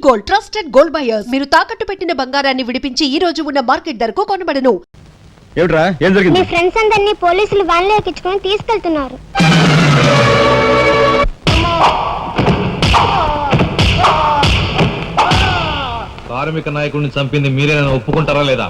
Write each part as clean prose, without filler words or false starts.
Gold trusted gold buyers. మీరు తాకట్టు పెట్టిన బంగారాన్ని విడిపించి ఈ రోజు ఉన్న మార్కెట్ ధరకు కొనబడను. ఏమిట్రా ఏం జరిగింది? మీ ఫ్రెండ్స్ అందరినీ పోలీసులు వ్యాన్ లో ఎక్కించుకొని తీసుకెళ్తున్నారు. కార్మిక నాయకుడిని చంపింది మీరే ఒప్పుకుంటారా లేదా?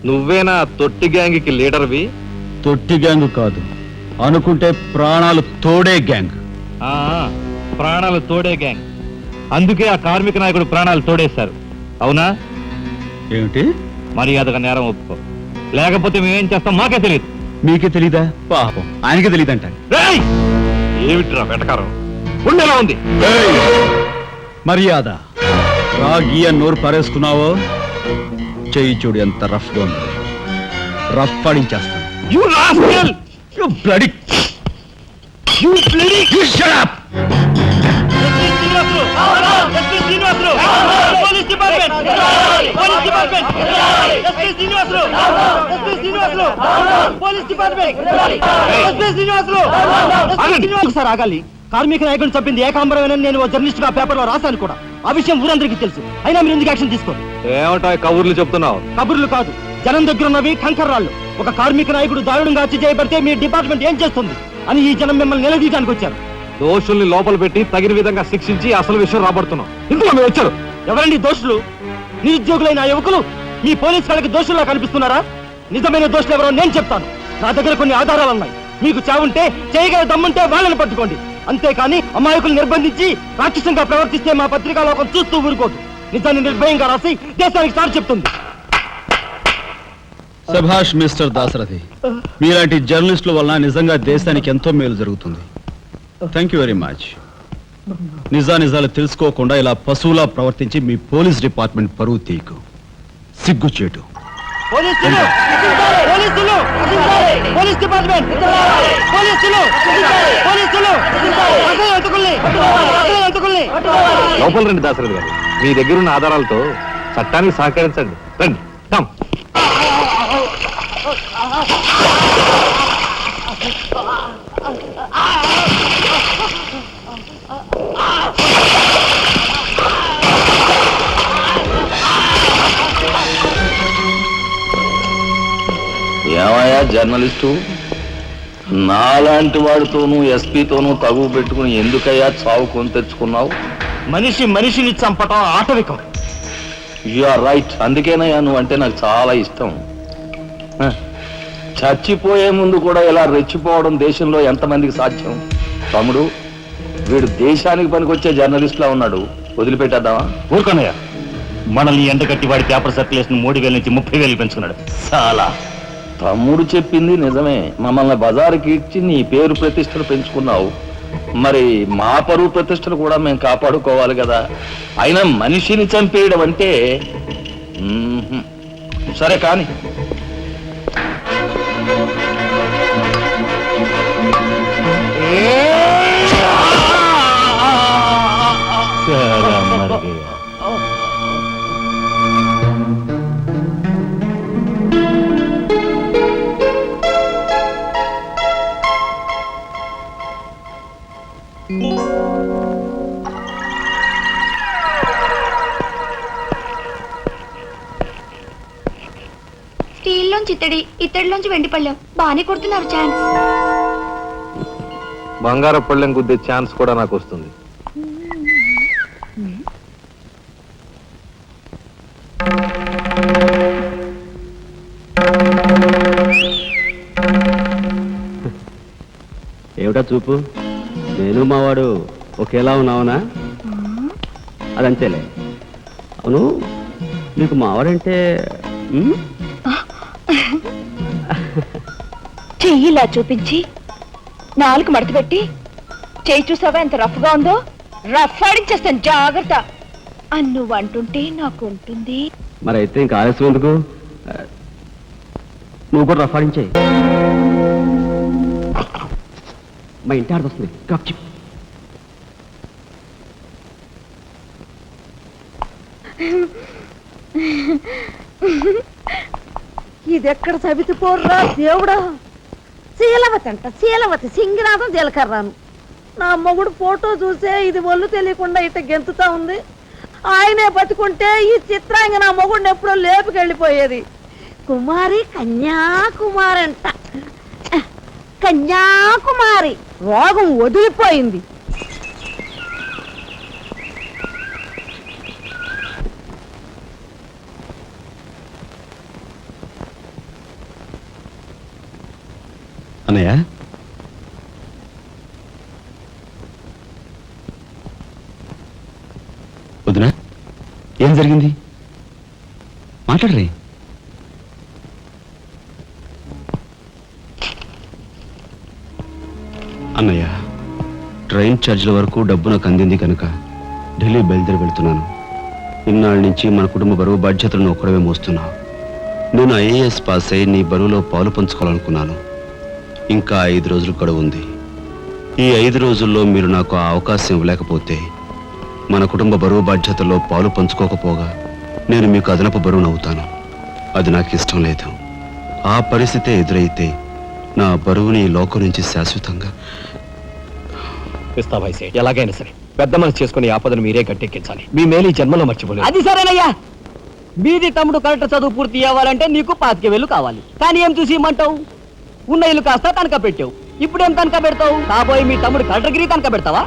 నువ్వేనా తొట్టి గ్యాంగ్కి లీడర్వి? తొట్టి గ్యాంగ్ కాదు, అనుకుంటే ప్రాణాలు తోడే గ్యాంగ్. ప్రాణాలు తోడే గ్యాంగ్. అందుకే ఆ కార్మిక నాయకుడు ప్రాణాలు తోడేశారు. అవునా? ఏమిటి? మర్యాదగా నేరం ఒప్పుకో, లేకపోతే మేమేం చేస్తాం మాకే తెలియదు. మీకే తెలీదా? పాపం ఆయనకే తెలియదంట. ఏమిట్రా వెటకారం? ఉండేలా ఉంది. మర్యాద రాగి అని నోరు పారేసుకున్నావో చెయ్యి చూడు ఎంత రఫ్ గా ఉంది. Rough పడించేస్తాను. You rascal! You bloody! You bloody! You shut up! Police department! Police department! Police department! ఒకసారి ఆగాలి. కార్మిక నాయకుడిని చంపింది ఏకాంబరమేనని నేను జర్నలిస్ట్ గా పేపర్ లో రాశాను కూడా. ఆ విషయం ఊరందరికీ తెలుసు. అయినా మీరు ఎందుకు యాక్షన్ తీసుకోండి? ఏమంటా కబుర్లు చెప్తున్నావు? కబుర్లు కాదు, జనం దగ్గర ఉన్నవి కంకర్రాళ్ళు. ఒక కార్మిక నాయకుడు దారుణంగా హత్య చేయబడితే మీ డిపార్ట్మెంట్ ఏం చేస్తుంది అని ఈ జనం మిమ్మల్ని నిలదీయడానికి వచ్చారు. దోషుల్ని లోపల పెట్టి తగిన విధంగా శిక్షించి అసలు విషయం రాబడుతున్నాం. ఇందులో మీరు వచ్చారు. ఎవరండి దోషులు? నిరుద్యోగులైన యువకులు మీ పోలీసు వాళ్ళకి దోషుల్లా కనిపిస్తున్నారా? నిజమైన దోషులు ఎవరో నేను చెప్తాను. నా దగ్గర కొన్ని ఆధారాలు ఉన్నాయి. మీకు చావుంటే చేయగల దమ్ముంటే వాళ్ళని పట్టుకోండి. అంతేకాని అమాయకులు నిర్బంధించి రాక్షసంగా ప్రవర్తిస్తే మా పత్రికా లోకం చూస్తూ ఊరుకోదు. నిజాన్ని నిర్భయంగా రాసి దేశానికి సార్ చెప్తుంది. సభాష్ మిస్టర్ దాశరథి, మీలాంటి జర్నలిస్టుల వలన నిజంగా దేశానికి ఎంతో మేలు జరుగుతుంది. Thank you very much. నిజాలు తెలుసుకోకుండా ఇలా పశువులా ప్రవర్తించి మీ పోలీస్ డిపార్ట్మెంట్ పరువు తీయకు. సిగ్గుచేటు. పోలీసులు! పోలీసులు! Police department! పోలీసులు! పోలీసులు! లోపల రండి దాసరథి గారు. మీ దగ్గరున్న ఆధారాలతో చట్టానికి సహకరించండి. రండి. ఏమయ్యా జర్నలిస్టు, నాలాంటి వాడితోనూ ఎస్పీతోనూ తగువ పెట్టుకుని ఎందుకయ్యా చావు కొని తెచ్చుకున్నావు? మనిషిని చంపటం ఆటవికం. You are right. అందుకేనయ్యా నువ్వంటే నాకు చాలా ఇష్టం. చచ్చిపోయే ముందు కూడా ఇలా రెచ్చిపోవడం దేశంలో ఎంతమందికి సాధ్యం? తమ్ముడు, వీడు దేశానికి పనికొచ్చే జర్నలిస్ట్లా ఉన్నాడు. వదిలిపెట్టేద్దామా? ఊరుకోనయ్యా. మనల్ని ఎండగట్టి వాడి పేపర్ సర్క్యులేషన్ 3,000 నుంచి 30,000 పెంచుకున్నాడు. చాలా. తమ్ముడు చెప్పింది నిజమే. మమ్మల్ని బజారుకి ఇచ్చి నీ పేరు ప్రతిష్టలు పెంచుకున్నావు. మరి మా పరువు ప్రతిష్టలు కూడా మేము కాపాడుకోవాలి కదా. అయినా మనిషిని చంపేయడం అంటే సరే కానీ స్టీల్లోంచి ఇత్తడిలోంచి వెండి పళ్ళెం బాగానే కొడుతున్నారు. ఛాన్స్. బంగారు పళ్ళెం గుద్దే ఛాన్స్ కూడా నాకు వస్తుంది. ఏమిటా చూపు? నేను మావాడు ఒకేలా ఉన్నావునా? అదంతేలే. అవును, నీకు మావాడంటే చెయ్యిలా చూపించి 4 మడత పెట్టి చెయ్యి చూసావా ఎంత రఫ్ గా ఉందో? రఫాడించేస్తాను జాగ్రత్త. నువ్వు అంటుంటే నాకు ఉంటుంది. మరి అయితే ఇంకా ఆలస్యం ఎందుకు? నువ్వు కూడా రఫాడించే. మా ఇంటి ఆడ వస్తుంది. ఇదెక్కడ సవితి పోర్రా దేవుడా. శీలవతి అంట, శీలవతి సింగినాథం జీలకర్రాను. నా మొగుడు ఫోటో చూసే ఇది ఒళ్ళు తెలియకుండా ఇట గెంతుతా ఉంది. ఆయనే బతుకుంటే ఈ చిత్రాంగ నా మొగుడిని ఎప్పుడో లేపుకెళ్ళిపోయేది. కుమారి కన్యాకుమారి అంట, కన్యాకుమారి. రోగం వదిలిపోయింది. అన్నయ్య, వదినా, ఏం జరిగింది? మాట్లాడరే. అన్నయ్య, ట్రైన్ ఛార్జీల వరకు డబ్బు నాకు అందింది కనుక ఢిల్లీ బయలుదేరి వెళ్తున్నాను. ఇన్నాళ్ళ నుంచి మన కుటుంబ బరువు బాధ్యతలను ఒక్కడవే మోస్తున్నావు. నేను ఐఏఎస్ పాస్ అయి నీ బరువులో పాలు పంచుకోవాలనుకున్నాను. ఇంకా 5 రోజులు గడువు ఉంది. ఈ 5 రోజుల్లో మీరు నాకు ఆ అవకాశం ఇవ్వలేకపోతే మన కుటుంబ బరువు బాధ్యతల్లో పాలు పంచుకోకపోగా నేను మీకు అదనపు బరువునవుతాను. అది నాకు ఇష్టం లేదు. ఆ పరిస్థితే ఎదురైతే నా బరువుని ఈ లోకం నుంచి శాశ్వతంగా ఇస్తా భాయ్. ఎలాగైనా సరే పెద్ద మనసు చేసుకుని ఆపదను మీరే గట్టెక్కించాలి. మీ మేలు ఈ జన్మలో మర్చిపోలేదు. అది సరేనయ్యా. మీది తమ్ముడు కరెక్ట్ చదువు పూర్తి అవ్వాలంటే నీకు 25,000 కావాలి. కానీ ఏం చూసి ఇమ్మంటావు? ఉన్న ఇల్లు కాస్త కనుక పెట్టావు. ఇప్పుడేం కనుక పెడతావు? కాబోయే మీ తమ్ముడు కలెక్టర్గిరి కనుక పెడతావా?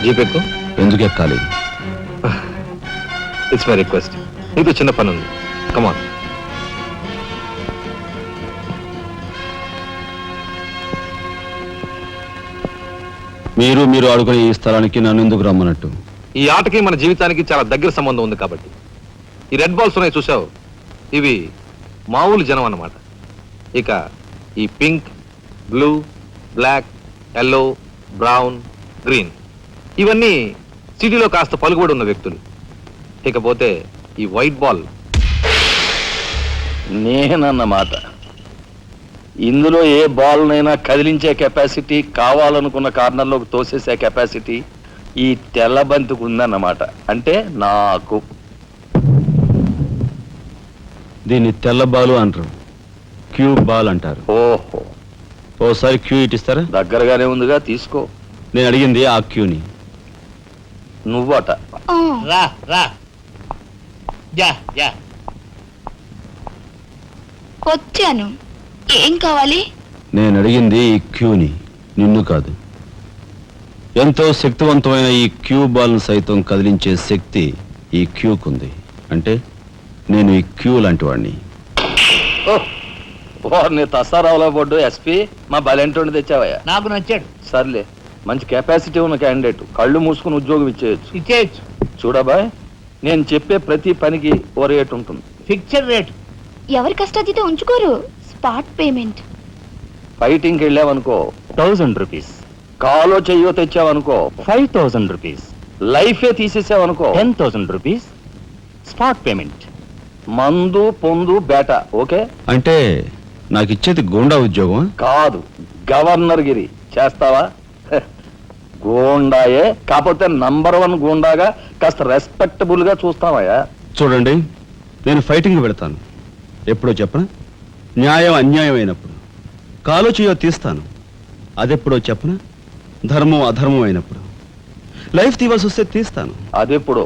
జీపెక్కు. ఎందుకు ఎక్కాలి? It's my request. నీకు చిన్న పని ఉంది. కమాన్. మీరు ఆడుకునే ఈ స్థలానికి నన్ను ఎందుకు రమ్మన్నట్టు? ఈ ఆటకి మన జీవితానికి చాలా దగ్గర సంబంధం ఉంది కాబట్టి. ఈ రెడ్ బాల్స్ ఉన్నాయి చూసావు, ఇవి మామూలు జనం అన్నమాట. ఇక ఈ pink, blue, black, yellow, brown, green ఇవన్నీ సిటీలో కాస్త పలుకుబడి ఉన్న వ్యక్తులు. ఇకపోతే ఈ వైట్ బాల్ నేనన్నమాట. ఇందులో ఏ బాల్నైనా కదిలించే కెపాసిటీ, కావాలనుకున్న కార్నర్లోకి తోసేసే కెపాసిటీ ఈ తెల్ల బంతికి ఉందన్నమాట. అంటే నాకు. దీన్ని తెల్ల బాలు అంటారు, క్యూ బాల్ అంటారు. ఓహో, ఓసారి క్యూ ఇటిస్తారా? దగ్గరగానే ఉందిగా, తీసుకో. నేను అడిగింది ఆ క్యూని. నువ్వట. రా రా. వచ్చాను. ఏం కావాలి? నేను అడిగింది ఈ క్యూని, నిన్ను కాదు. ఎంతో శక్తివంతమైన ఈ క్యూ బాల్ సైతం కదిలించే శక్తి ఈ క్యూకుంది. అంటే నేను ఈ క్యూ లాంటి వాడిని. వారిని తసారావులో పడ్డు ఎస్పీ మా బలెంటోని తెచ్చావయ్యా. నాకు నచ్చాడు. సర్లే, మంచి కెపాసిటీ ఉన్న క్యాండిడేట్. కళ్ళు మూసుకుని ఉద్యోగం ఇచ్చేయచ్చు. చూడబాయ్, నేను చెప్పే ప్రతి పనికి ఓ రేట్ ఉంటుంది. Fixture rate. ఎవరి కష్టాతీతం ఉంచుకోరు. Spot payment. ఫైటింగ్కి వెళ్ళావనుకో 1000 రూపీస్. కాలో చెయ్యో తెచ్చావనుకో 5000 రూపీస్. లైఫే తీసేసావనుకో 10,000 రూపీస్ స్పాట్ పేమెంట్. మందు పొందు బేట. ఓకే? అంటే నాకు ఇచ్చేది గోండా ఉద్యోగం కాదు, గవర్నర్ గిరి. చేస్తావా? గోండాయే, కాకపోతే నంబర్ 1 గోండాగా కాస్త రెస్పెక్టబుల్ గా చూస్తావయ్యా. చూడండి, నేను ఫైటింగ్ పెడతాను. ఎప్పుడో చెప్పనా? న్యాయం అన్యాయం అయినప్పుడు. కాలో చేయో తీస్తాను. అదెప్పుడో చెప్పనా? ధర్మం అధర్మం అయినప్పుడు. లైఫ్ తీవాల్సి వస్తే తీస్తాను. అదెప్పుడు?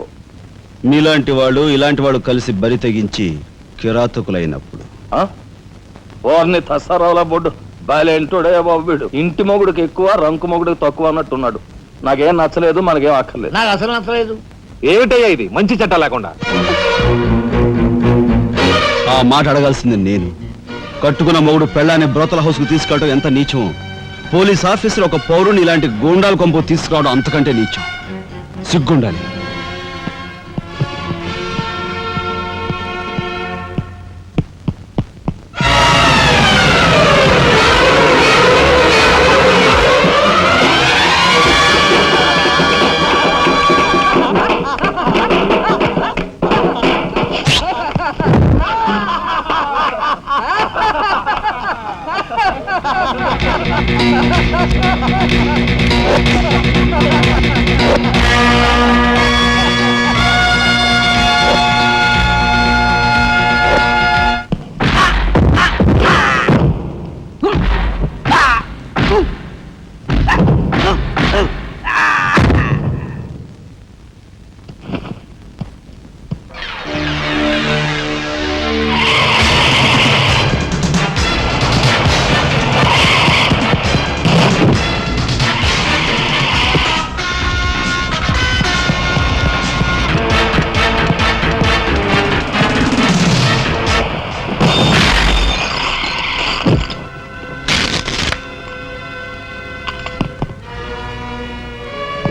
మీలాంటి వాళ్ళు ఇలాంటి వాళ్ళు కలిసి బరి తెగించి కిరాతకులైనప్పుడు. వారిని తసారావుల బొడ్డు బాలేంటోడే బాబు. వీడు ఇంటి మొగుడికి ఎక్కువ, రంకు మొగుడికి తక్కువ అన్నట్టున్నాడు. నాకేం నచ్చలేదు, మనకేం అక్కర్లేదు. నాకు అసలు నచ్చలేదు. ఏమిటయ్యా ఇది మంచి చట్టం లేకుండా? ఆ మాట అడగాల్సింది నేను. కట్టుకున్న మొగుడు పెళ్ళాన్ని బ్రోతల హౌస్ కు తీసుకెళ్ళడం ఎంత నీచమో, పోలీస్ ఆఫీసర్ ఒక పౌరుని ఇలాంటి గూండాల కొంపు తీసుకురావడం అంతకంటే నీచం. సిగ్గుండాలి.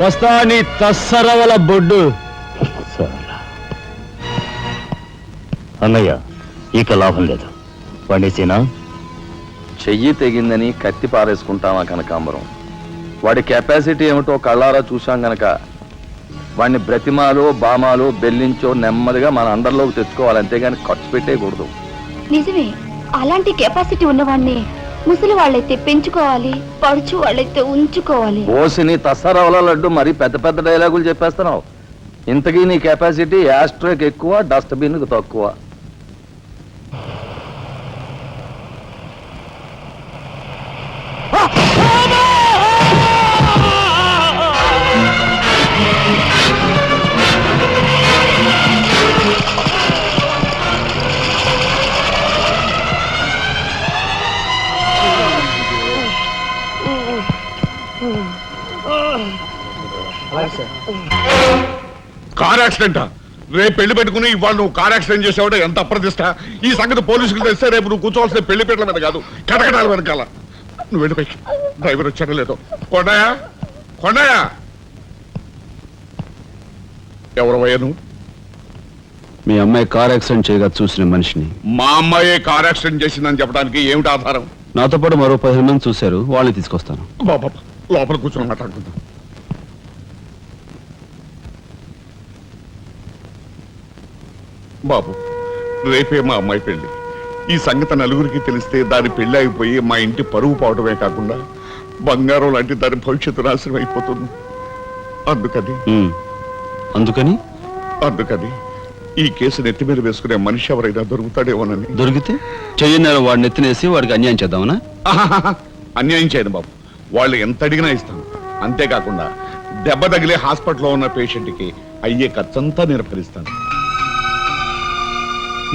వస్తా నీ తస్సరవల బొడ్డు. అన్నయ్య ఇక లాభం లేదు. పండేసేనా? చెయ్యి తెగిందని కత్తి పారేసుకుంటామా కనకాంబరం? వాడి కెపాసిటీ ఏమిటో కళ్ళారా చూశాం గనక వాడిని బ్రతిమాలో బామాలో బెల్లించో నెమ్మదిగా మన అండర్లోకి తెచ్చుకోవాలి, అంతేగాని ఖర్చు పెట్టేయకూడదు. నిజమే, అలాంటి కెపాసిటీ ఉన్నవాడిని ముసలి వాళ్ళైతే పెంచుకోవాలి, పడుచు వాళ్ళైతే ఉంచుకోవాలి. ఓసిని తస్సరవల లడ్డు మరి పెద్ద పెద్ద డైలాగులు చెప్పేస్తున్నావు. ఇంతకీ నీ కెపాసిటీ యాస్ట్రోకి ఎక్కువ, డస్ట్బిన్కి తక్కువ. కార్ యాక్సిడెంట్ రేపు పెళ్లి పెట్టుకుని ఇవాళ నువ్వు కార్ యాక్సిడెంట్ చేసావుంటే ఎంత అప్రదిష్ట. ఈ సంగతి పోలీసులకు తెలిస్తే రేపు నువ్వు కూర్చోవాల్సిన పెళ్లి పీటల మీద కాదు, కటకటాల వెనకాల. నువ్వు వెళ్ళిపోయి డ్రైవర్ వచ్చాడో లేదో. కొండయా కొండయా, ఎవరవయ్యా నువ్వు? మీ అమ్మాయి కార్ యాక్సిడెంట్ చేయగా చూసిన మనిషిని. మా అమ్మాయి కార్ యాక్సిడెంట్ చేసిందని చెప్పడానికి ఏమిటి ఆధారం? నాతో పాటు మరో 15 మంది చూశారు, వాళ్ళని తీసుకొస్తాను. బాబా లోపల కూర్చొని మాట్లాడుకుందాం. బాబు, రేపే మా అమ్మాయి పెళ్లి. ఈ సంగతి నలుగురికి తెలిస్తే దాని పెళ్లి అయిపోయి మా ఇంటి పరువు పోవడమే కాకుండా బంగారం లాంటి దాని భవిష్యత్తు నాశనం అయిపోతుంది. అందుకని అందుకని ఈ కేసు నెత్తి మీద వేసుకునే మనిషి ఎవరైనా దొరుకుతాడేమోనని. దొరికితే చెయ్యన్న వాడిని ఎత్తినేసి వాడికి అన్యాయం చేద్దామనా? అన్యాయం చేయను బాబు, వాళ్ళు ఎంత అడిగినా ఇస్తాను. అంతేకాకుండా దెబ్బ తగిలే హాస్పిటల్లో ఉన్న పేషెంట్కి అయ్యే ఖర్చంతా నేను భరిస్తాను.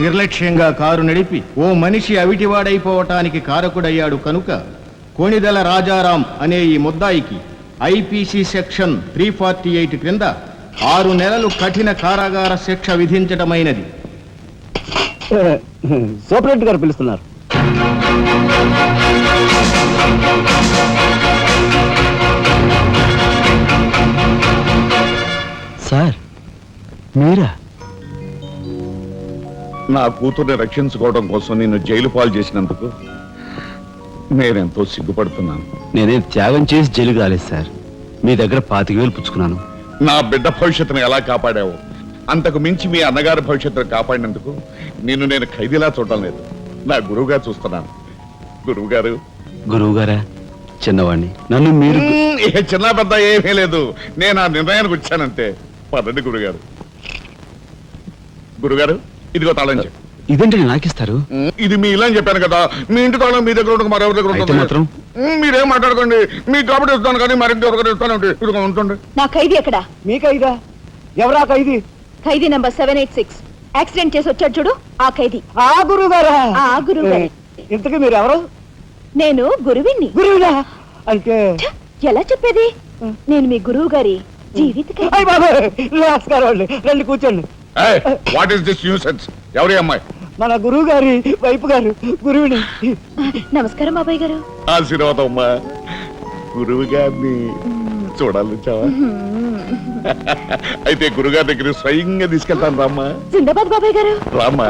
నిర్లక్ష్యంగా కారు నడిపి ఓ మనిషి అవిటివాడైపోవటానికి కారకుడయ్యాడు కనుక కోణిదెల రాజారాం అనే ఈ ముద్దాయికి ఐపీసీ సెక్షన్ 348 క్రింద 6 నెలలు కఠిన కారాగార శిక్ష విధించడమైనది. సూపరింటెండెంట్ గారు పిలుస్తున్నారు. సార్ మీరా? నా కూతుర్ని రక్షించుకోవడం కోసం నిన్ను జైలు పాలు చేసినందుకు నేనెంతో సిగ్గుపడుతున్నాను. నేనేం త్యాగం చేసి జైలుకి రాలేదు సార్, మీ దగ్గర 25,000 పుచ్చుకున్నాను. నా బిడ్డ భవిష్యత్తును ఎలా కాపాడావో అంతకు మించి మీ అన్నగారి భవిష్యత్తును కాపాడినందుకు నిన్ను నేను ఖైదీలా చూడడం లేదు, నా గురువుగా చూస్తున్నాను. గురువుగారు. గురువుగారా? చిన్నవాణ్ణి, నన్ను మీరు చిన్న పెద్ద ఏమీ లేదు, నేను ఆ నిర్ణయానికి వచ్చానంతే. పదండి గురుగారు. గురుగారు, ఇదిగో తాళం చెప్పు. ఇదేంటండి నాకిస్తారు? ఇది మీ ఇలా అని చెప్పాను కదా, మీ ఇంటి తాళం మీ దగ్గర ఉండక మరెవరి దగ్గర అయితే మాత్రం మీరేం మాట్లాడుకోండి. మీ కాబట్టి ఇస్తాను కానీ మరింకొకరు ఇస్తాను ఉంటుంది. నా ఖైదీ ఎక్కడ? మీ ఖైదా? ఎవరా ఖైదీ? ఖైదీ నంబర్ 786 యాక్సిడెంట్ చేసి వచ్చాడు చూడు, ఆ ఖైదీ. ఆ గురువు గారా? ఆ గురువు గారే. ఇంతకీ మీరు ఎవరు? నేను గురువిని. గురువునా? అంటే ఎలా చెప్పేది? నేను మీ గురువు గారి జీవిత ఖైదీ. అయ్య బాబు, నమస్కారం అండి, రండి కూర్చోండి. What is this nuisance? ఎవరి అమ్మాయి? మన గురువు గారి వైపు గారు గురువుని. నమస్కారం బాబాయ్ గారు. ఆశీర్వాదం అమ్మా. గురువు గారిని చూడాలి చావా? అయితే గురుగారి దగ్గర స్వయంగా తీసుకెళ్తాను రామ్మా. జిందాబాద్ బాబాయ్ గారు. రామ్మా.